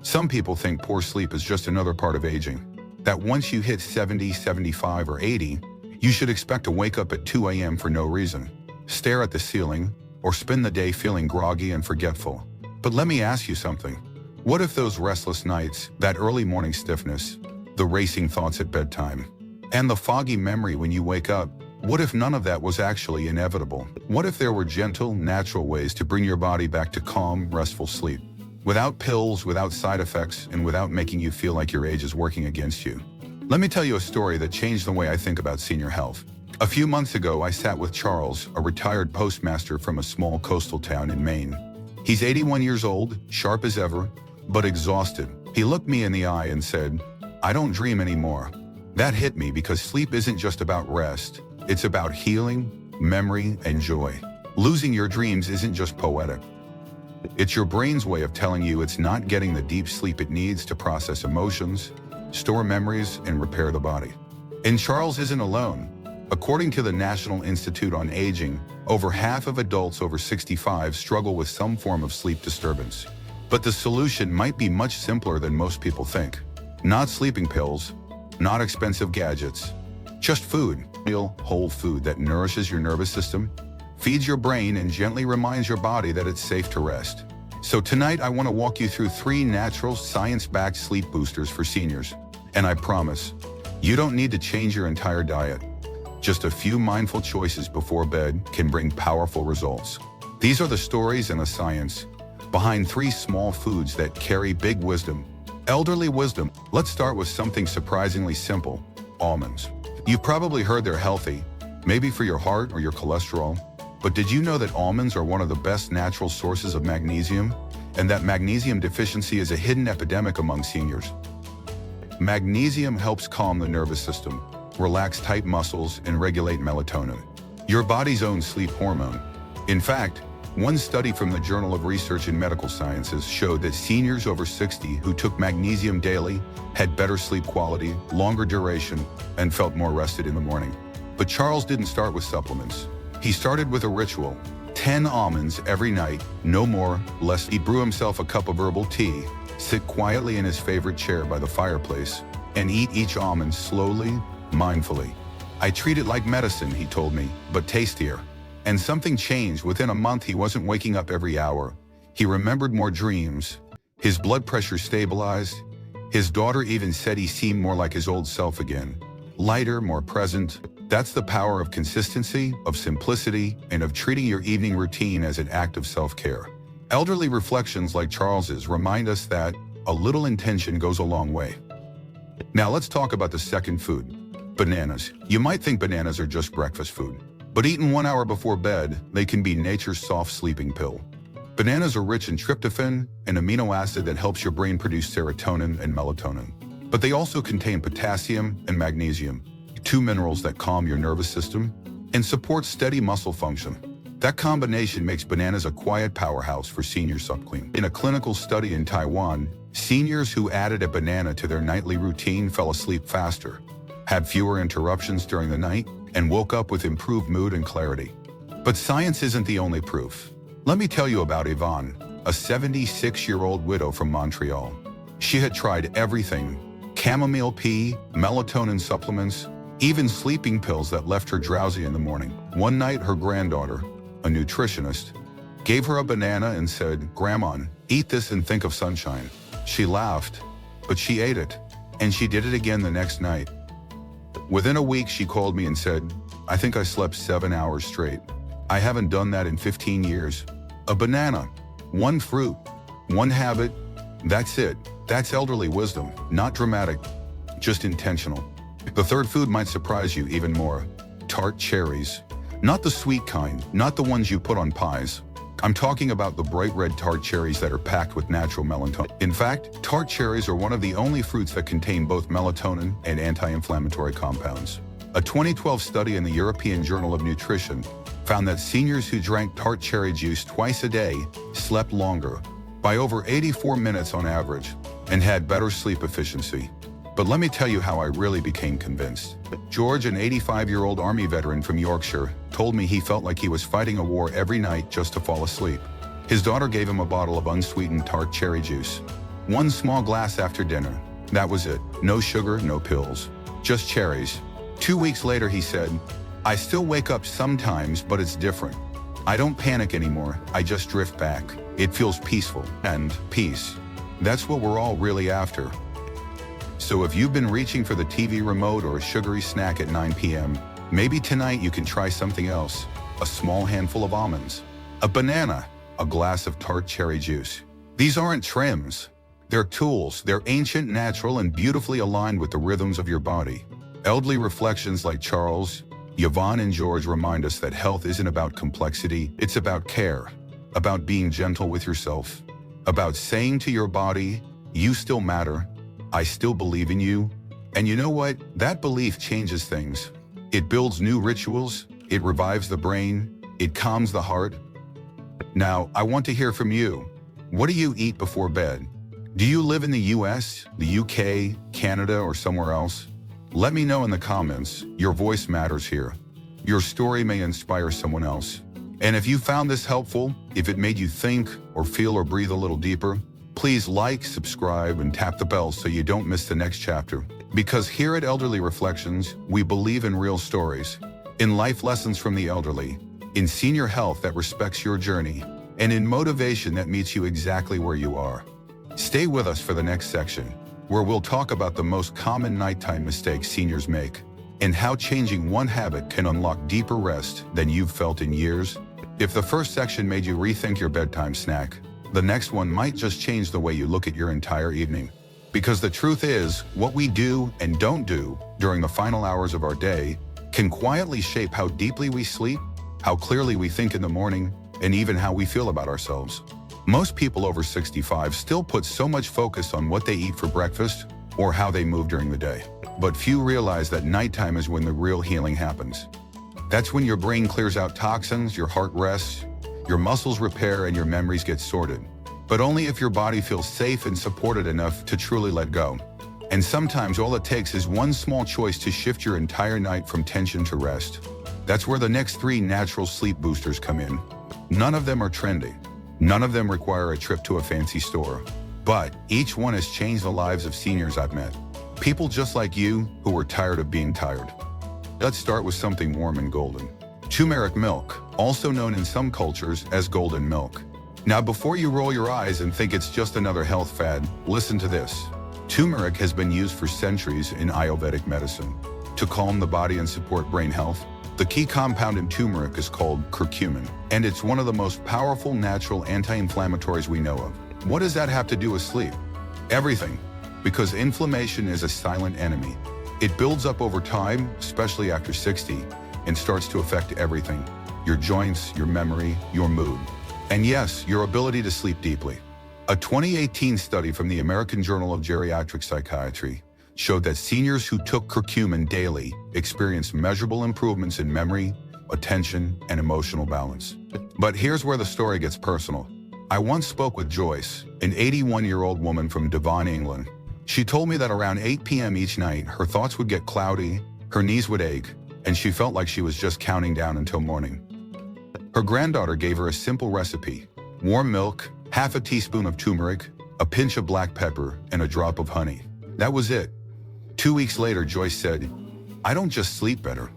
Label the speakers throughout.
Speaker 1: Some people think poor sleep is just another part of aging, that once you hit 70, 75, or 80, you should expect to wake up at 2 a.m. for no reason, stare at the ceiling, or spend the day feeling groggy and forgetful. But let me ask you something. What if those restless nights, that early morning stiffness, the racing thoughts at bedtime, and the foggy memory when you wake up, what if none of that was actually inevitable? What if there were gentle, natural ways to bring your body back to calm, restful sleep? Without pills, without side effects, and without making you feel like your age is working against you. Let me tell you a story that changed the way I think about senior health. A few months ago, I sat with Charles, a retired postmaster from a small coastal town in Maine. He's 81 years old, sharp as ever, but exhausted. He looked me in the eye and said, "I don't dream anymore." That hit me because sleep isn't just about rest. It's about healing, memory, and joy. Losing your dreams isn't just poetic. It's your brain's way of telling you it's not getting the deep sleep it needs to process emotions, store memories, and repair the body. And Charles isn't alone. According to the National Institute on Aging, over half of adults over 65 struggle with some form of sleep disturbance. But the solution might be much simpler than most people think. Not sleeping pills, not expensive gadgets, just food. Real, whole food that nourishes your nervous system, feeds your brain, and gently reminds your body that it's safe to rest. So tonight I want to walk you through 3 natural, science-backed sleep boosters for seniors. And I promise, you don't need to change your entire diet. Just a few mindful choices before bed can bring powerful results. These are the stories and the science behind 3 small foods that carry big wisdom. Elderly wisdom. Let's start with something surprisingly simple: almonds. You've probably heard they're healthy, maybe for your heart or your cholesterol, but did you know that almonds are one of the best natural sources of magnesium, and that magnesium deficiency is a hidden epidemic among seniors? Magnesium helps calm the nervous system, relax tight muscles, and regulate melatonin, your body's own sleep hormone. In fact, one study from the Journal of Research in Medical Sciences showed that seniors over 60 who took magnesium daily had better sleep quality, longer duration, and felt more rested in the morning. But Charles didn't start with supplements. He started with a ritual: 10 almonds every night, no more, less. He'd brew himself a cup of herbal tea, sit quietly in his favorite chair by the fireplace, and eat each almond slowly, mindfully. "I treat it like medicine," he told me, "but tastier." And something changed. Within a month, he wasn't waking up every hour. He remembered more dreams. His blood pressure stabilized. His daughter even said he seemed more like his old self again. Lighter, more present. That's the power of consistency, of simplicity, and of treating your evening routine as an act of self-care. Elderly reflections like Charles's remind us that a little intention goes a long way. Now let's talk about the second food: bananas. You might think bananas are just breakfast food, but eaten 1 hour before bed, they can be nature's soft sleeping pill. Bananas are rich in tryptophan, an amino acid that helps your brain produce serotonin and melatonin. But they also contain potassium and magnesium, 2 minerals that calm your nervous system and support steady muscle function. That combination makes bananas a quiet powerhouse for senior supplement. In a clinical study in Taiwan, seniors who added a banana to their nightly routine fell asleep faster, had fewer interruptions during the night, and woke up with improved mood and clarity. But science isn't the only proof. Let me tell you about Yvonne, a 76-year-old widow from Montreal. She had tried everything: chamomile tea, melatonin supplements, even sleeping pills that left her drowsy in the morning. One night, her granddaughter, a nutritionist, gave her a banana and said, "Grandma, eat this and think of sunshine." She laughed, but she ate it, and she did it again the next night. Within a week, she called me and said, "I think I slept 7 hours straight. I haven't done that in 15 years. A banana, one fruit, one habit, that's it." That's elderly wisdom, not dramatic, just intentional. The third food might surprise you even more: tart cherries. Not the sweet kind, not the ones you put on pies. I'm talking about the bright red tart cherries that are packed with natural melatonin. In fact, tart cherries are one of the only fruits that contain both melatonin and anti-inflammatory compounds. A 2012 study in the European Journal of Nutrition found that seniors who drank tart cherry juice twice a day slept longer, by over 84 minutes on average, and had better sleep efficiency. But let me tell you how I really became convinced. George, an 85-year-old Army veteran from Yorkshire, told me he felt like he was fighting a war every night just to fall asleep. His daughter gave him a bottle of unsweetened tart cherry juice. One small glass after dinner. That was it. No sugar, no pills. Just cherries. 2 weeks later, he said, I still wake up sometimes, but it's different. I don't panic anymore. I just drift back. It feels peaceful. And peace. That's what we're all really after. So if you've been reaching for the TV remote or a sugary snack at 9 p.m., maybe tonight you can try something else. A small handful of almonds, a banana, a glass of tart cherry juice. These aren't trims. They're tools. They're ancient, natural, and beautifully aligned with the rhythms of your body. Elderly reflections like Charles, Yvonne, and George remind us that health isn't about complexity. It's about care, about being gentle with yourself, about saying to your body, you still matter. I still believe in you. And you know what? That belief changes things. It builds new rituals. It revives the brain. It calms the heart. Now, I want to hear from you. What do you eat before bed? Do you live in the US, the UK, Canada, or somewhere else? Let me know in the comments. Your voice matters here. Your story may inspire someone else. And if you found this helpful, if it made you think or feel or breathe a little deeper, please like, subscribe, and tap the bell so you don't miss the next chapter. Because here at Elderly Reflections, we believe in real stories, in life lessons from the elderly, in senior health that respects your journey, and in motivation that meets you exactly where you are. Stay with us for the next section, where we'll talk about the most common nighttime mistakes seniors make, and how changing one habit can unlock deeper rest than you've felt in years. If the first section made you rethink your bedtime snack, the next one might just change the way you look at your entire evening. Because the truth is, what we do and don't do during the final hours of our day can quietly shape how deeply we sleep, how clearly we think in the morning, and even how we feel about ourselves. Most people over 65 still put so much focus on what they eat for breakfast or how they move during the day. But few realize that nighttime is when the real healing happens. That's when your brain clears out toxins, your heart rests, your muscles repair, and your memories get sorted. But only if your body feels safe and supported enough to truly let go. And sometimes all it takes is one small choice to shift your entire night from tension to rest. That's where the next 3 natural sleep boosters come in. None of them are trendy. None of them require a trip to a fancy store. But each one has changed the lives of seniors I've met. People just like you who were tired of being tired. Let's start with something warm and golden. Turmeric milk, also known in some cultures as golden milk. Now, before you roll your eyes and think it's just another health fad, listen to this. Turmeric has been used for centuries in Ayurvedic medicine to calm the body and support brain health. The key compound in turmeric is called curcumin, and it's one of the most powerful natural anti-inflammatories we know of. What does that have to do with sleep? Everything, because inflammation is a silent enemy. It builds up over time, especially after 60, and starts to affect everything. Your joints, your memory, your mood. And yes, your ability to sleep deeply. A 2018 study from the American Journal of Geriatric Psychiatry showed that seniors who took curcumin daily experienced measurable improvements in memory, attention, and emotional balance. But here's where the story gets personal. I once spoke with Joyce, an 81-year-old woman from Devon, England. She told me that around 8 p.m. each night, her thoughts would get cloudy, her knees would ache, and she felt like she was just counting down until morning. Her granddaughter gave her a simple recipe: warm milk, half a teaspoon of turmeric, a pinch of black pepper, and a drop of honey. That was it. 2 weeks later, Joyce said, I don't just sleep better,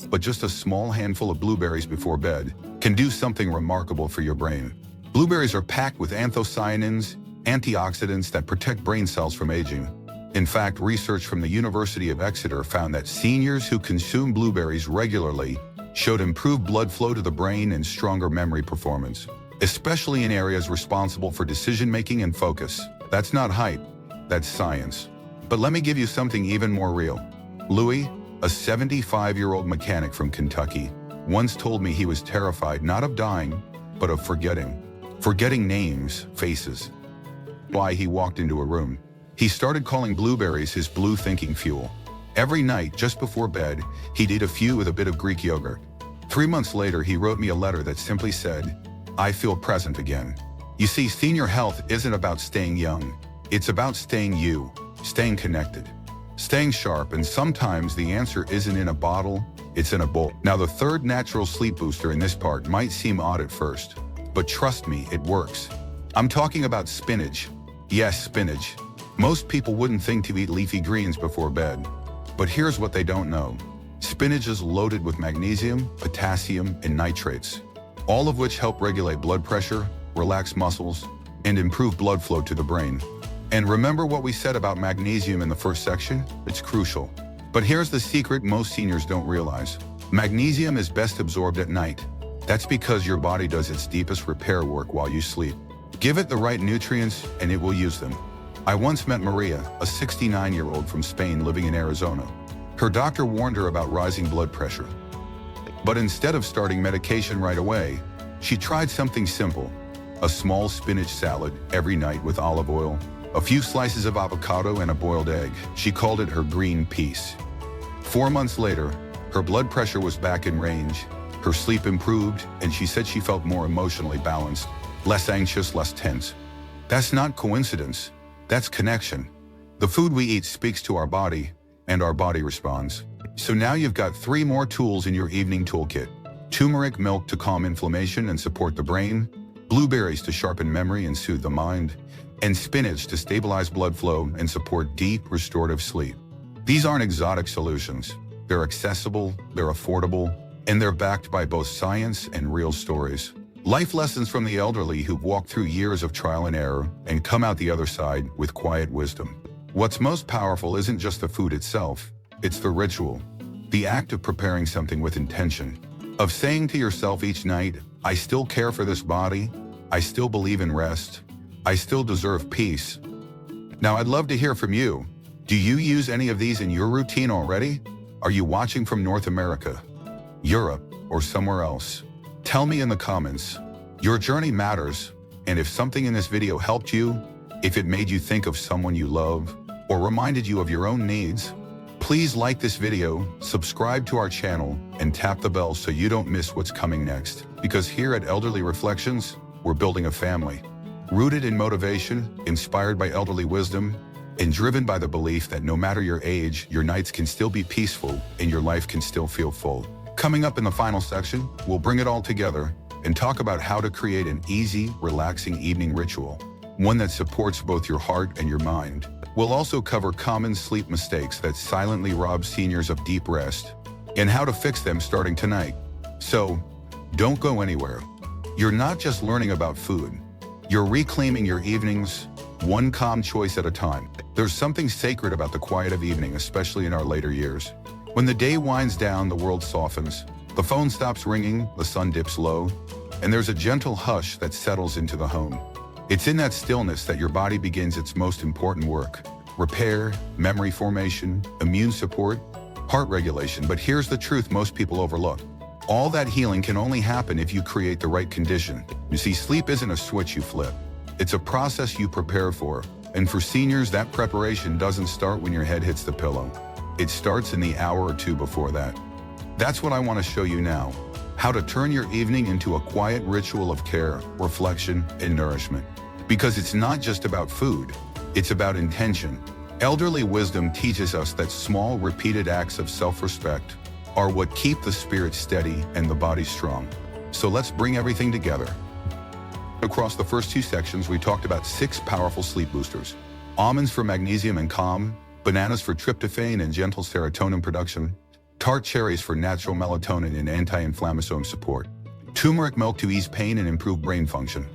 Speaker 1: but just a small handful of blueberries before bed can do something remarkable for your brain. Blueberries are packed with anthocyanins, antioxidants that protect brain cells from aging. In fact, research from the University of Exeter found that seniors who consume blueberries regularly showed improved blood flow to the brain and stronger memory performance, especially in areas responsible for decision-making and focus. That's not hype, that's science. But let me give you something even more real. Louis, a 75-year-old mechanic from Kentucky, once told me he was terrified not of dying, but of forgetting. Forgetting names, faces. Why he walked into a room. He started calling blueberries his blue thinking fuel. Every night, just before bed, he'd eat a few with a bit of Greek yogurt. 3 months later, he wrote me a letter that simply said, I feel present again. You see, senior health isn't about staying young. It's about staying you, staying connected, staying sharp, and sometimes the answer isn't in a bottle, it's in a bowl. Now, the third natural sleep booster in this part might seem odd at first, but trust me, it works. I'm talking about spinach. Yes, spinach. Most people wouldn't think to eat leafy greens before bed. But here's what they don't know. Spinach is loaded with magnesium, potassium, and nitrates, all of which help regulate blood pressure, relax muscles, and improve blood flow to the brain. And remember what we said about magnesium in the first section? It's crucial. But here's the secret most seniors don't realize. Magnesium is best absorbed at night. That's because your body does its deepest repair work while you sleep. Give it the right nutrients and it will use them. I once met Maria, a 69-year-old from Spain living in Arizona. Her doctor warned her about rising blood pressure. But instead of starting medication right away, she tried something simple. A small spinach salad every night with olive oil, a few slices of avocado and a boiled egg. She called it her green peace. 4 months later, her blood pressure was back in range, her sleep improved, and she said she felt more emotionally balanced, less anxious, less tense. That's not coincidence, that's connection. The food we eat speaks to our body, and our body responds. So now you've got 3 more tools in your evening toolkit. Turmeric milk to calm inflammation and support the brain, blueberries to sharpen memory and soothe the mind, and spinach to stabilize blood flow and support deep, restorative sleep. These aren't exotic solutions. They're accessible, they're affordable, and they're backed by both science and real stories. Life lessons from the elderly who've walked through years of trial and error and come out the other side with quiet wisdom. What's most powerful isn't just the food itself, it's the ritual, the act of preparing something with intention, of saying to yourself each night, I still care for this body, I still believe in rest, I still deserve peace. Now I'd love to hear from you. Do you use any of these in your routine already? Are you watching from North America, Europe, or somewhere else? Tell me in the comments. Your journey matters, and if something in this video helped you, if it made you think of someone you love, or reminded you of your own needs, please like this video, subscribe to our channel, and tap the bell so you don't miss what's coming next. Because here at Elderly Reflections, we're building a family, rooted in motivation, inspired by elderly wisdom, and driven by the belief that no matter your age, your nights can still be peaceful and your life can still feel full. Coming up in the final section, we'll bring it all together and talk about how to create an easy, relaxing evening ritual, one that supports both your heart and your mind. We'll also cover common sleep mistakes that silently rob seniors of deep rest and how to fix them starting tonight. So, don't go anywhere. You're not just learning about food. You're reclaiming your evenings, one calm choice at a time. There's something sacred about the quiet of evening, especially in our later years. When the day winds down, the world softens, the phone stops ringing, the sun dips low, and there's a gentle hush that settles into the home. It's in that stillness that your body begins its most important work: repair, memory formation, immune support, heart regulation. But here's the truth most people overlook. All that healing can only happen if you create the right condition. You see, sleep isn't a switch you flip. It's a process you prepare for. And for seniors, that preparation doesn't start when your head hits the pillow. It starts in the hour or two before that. That's what I want to show you now. How to turn your evening into a quiet ritual of care, reflection, and nourishment. Because it's not just about food, it's about intention. Elderly wisdom teaches us that small, repeated acts of self-respect are what keep the spirit steady and the body strong. So let's bring everything together. Across the first 2 sections, we talked about 6 powerful sleep boosters. Almonds for magnesium and calm, bananas for tryptophan and gentle serotonin production, tart cherries for natural melatonin and anti-inflammatory support, turmeric milk to ease pain and improve brain function,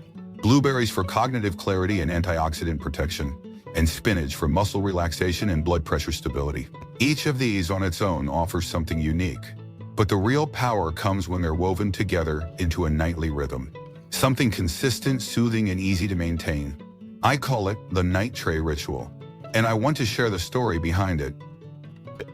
Speaker 1: blueberries for cognitive clarity and antioxidant protection, and spinach for muscle relaxation and blood pressure stability. Each of these on its own offers something unique, but the real power comes when they're woven together into a nightly rhythm. Something consistent, soothing, and easy to maintain. I call it the night tray ritual, and I want to share the story behind it.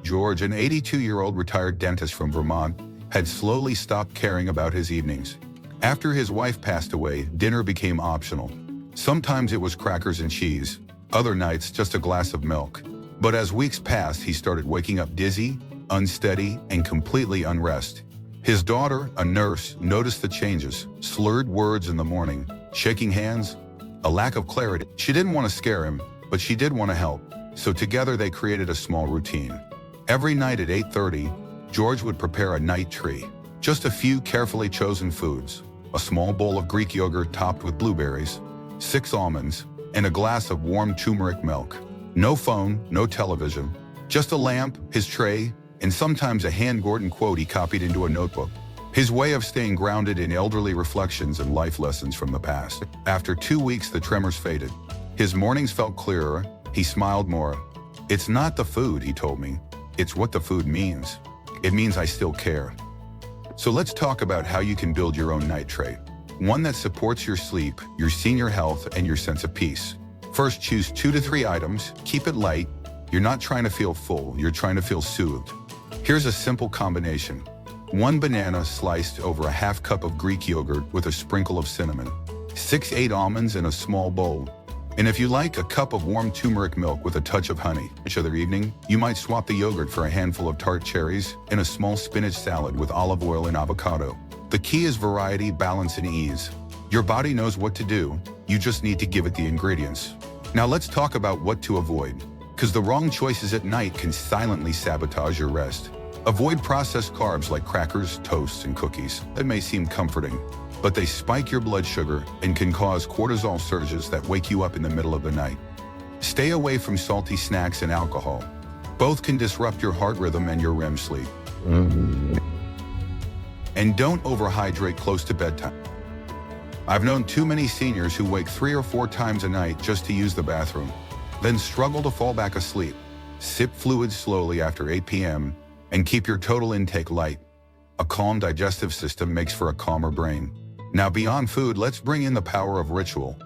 Speaker 1: George, an 82-year-old retired dentist from Vermont, had slowly stopped caring about his evenings. After his wife passed away, dinner became optional. Sometimes it was crackers and cheese, other nights just a glass of milk. But as weeks passed, he started waking up dizzy, unsteady, and completely unrest. His daughter, a nurse, noticed the changes: slurred words in the morning, shaking hands, a lack of clarity. She didn't want to scare him, but she did want to help. So together they created a small routine. Every night at 8:30, George would prepare a night tree. Just a few carefully chosen foods: a small bowl of Greek yogurt topped with blueberries, 6 almonds, and a glass of warm turmeric milk. No phone, no television, just a lamp, his tray, and sometimes a hand-Gordon quote he copied into a notebook. His way of staying grounded in elderly reflections and life lessons from the past. After 2 weeks, the tremors faded. His mornings felt clearer, he smiled more. It's not the food, he told me. It's what the food means. It means I still care. So let's talk about how you can build your own night tray. One that supports your sleep, your senior health, and your sense of peace. First, choose 2 to 3 items. Keep it light. You're not trying to feel full, you're trying to feel soothed. Here's a simple combination. 1 banana sliced over a half cup of Greek yogurt with a sprinkle of cinnamon. 6-8 almonds in a small bowl. And if you like, a cup of warm turmeric milk with a touch of honey. Each other evening, you might swap the yogurt for a handful of tart cherries and a small spinach salad with olive oil and avocado. The key is variety, balance, and ease. Your body knows what to do, you just need to give it the ingredients. Now let's talk about what to avoid, because the wrong choices at night can silently sabotage your rest. Avoid processed carbs like crackers, toasts, and cookies. That may seem comforting, but they spike your blood sugar and can cause cortisol surges that wake you up in the middle of the night. Stay away from salty snacks and alcohol. Both can disrupt your heart rhythm and your REM sleep. And don't overhydrate close to bedtime. I've known too many seniors who wake 3 or 4 times a night just to use the bathroom, then struggle to fall back asleep. Sip fluids slowly after 8 p.m. and keep your total intake light. A calm digestive system makes for a calmer brain. Now beyond food, let's bring in the power of ritual.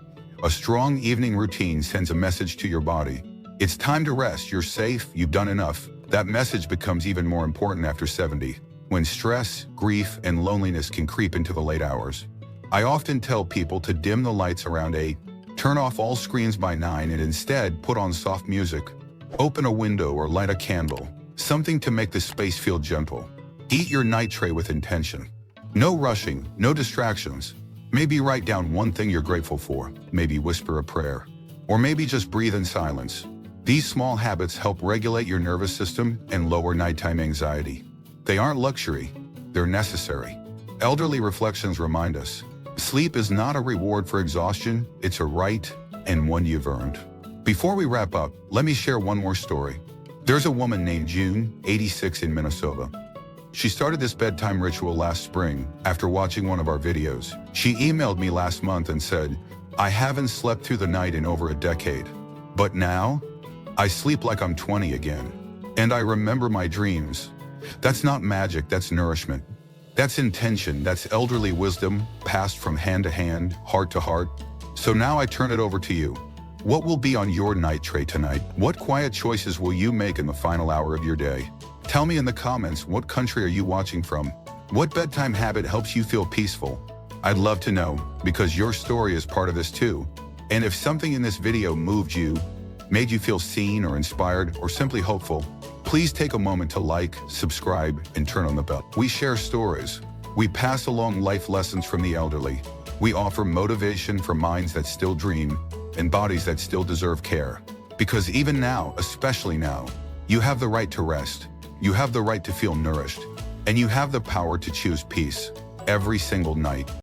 Speaker 1: A strong evening routine sends a message to your body. It's time to rest, you're safe, you've done enough. That message becomes even more important after 70, when stress, grief, and loneliness can creep into the late hours. I often tell people to dim the lights around 8, turn off all screens by 9, and instead put on soft music. Open a window or light a candle, something to make the space feel gentle. Eat your night tray with intention. No rushing, no distractions. Maybe write down one thing you're grateful for, maybe whisper a prayer, or maybe just breathe in silence. These small habits help regulate your nervous system and lower nighttime anxiety. They aren't luxury, they're necessary. Elderly reflections remind us, sleep is not a reward for exhaustion, it's a right and one you've earned. Before we wrap up, let me share one more story. There's a woman named June, 86, in Minnesota. She started this bedtime ritual last spring after watching one of our videos. She emailed me last month and said, I haven't slept through the night in over a decade, but now I sleep like I'm 20 again, and I remember my dreams. That's not magic, that's nourishment. That's intention, that's elderly wisdom passed from hand to hand, heart to heart. So now I turn it over to you. What will be on your night tray tonight? What quiet choices will you make in the final hour of your day? Tell me in the comments, what country are you watching from? What bedtime habit helps you feel peaceful? I'd love to know, because your story is part of this too. And if something in this video moved you, made you feel seen or inspired or simply hopeful, please take a moment to like, subscribe, and turn on the bell. We share stories. We pass along life lessons from the elderly. We offer motivation for minds that still dream and bodies that still deserve care. Because even now, especially now, you have the right to rest. You have the right to feel nourished, and you have the power to choose peace every single night.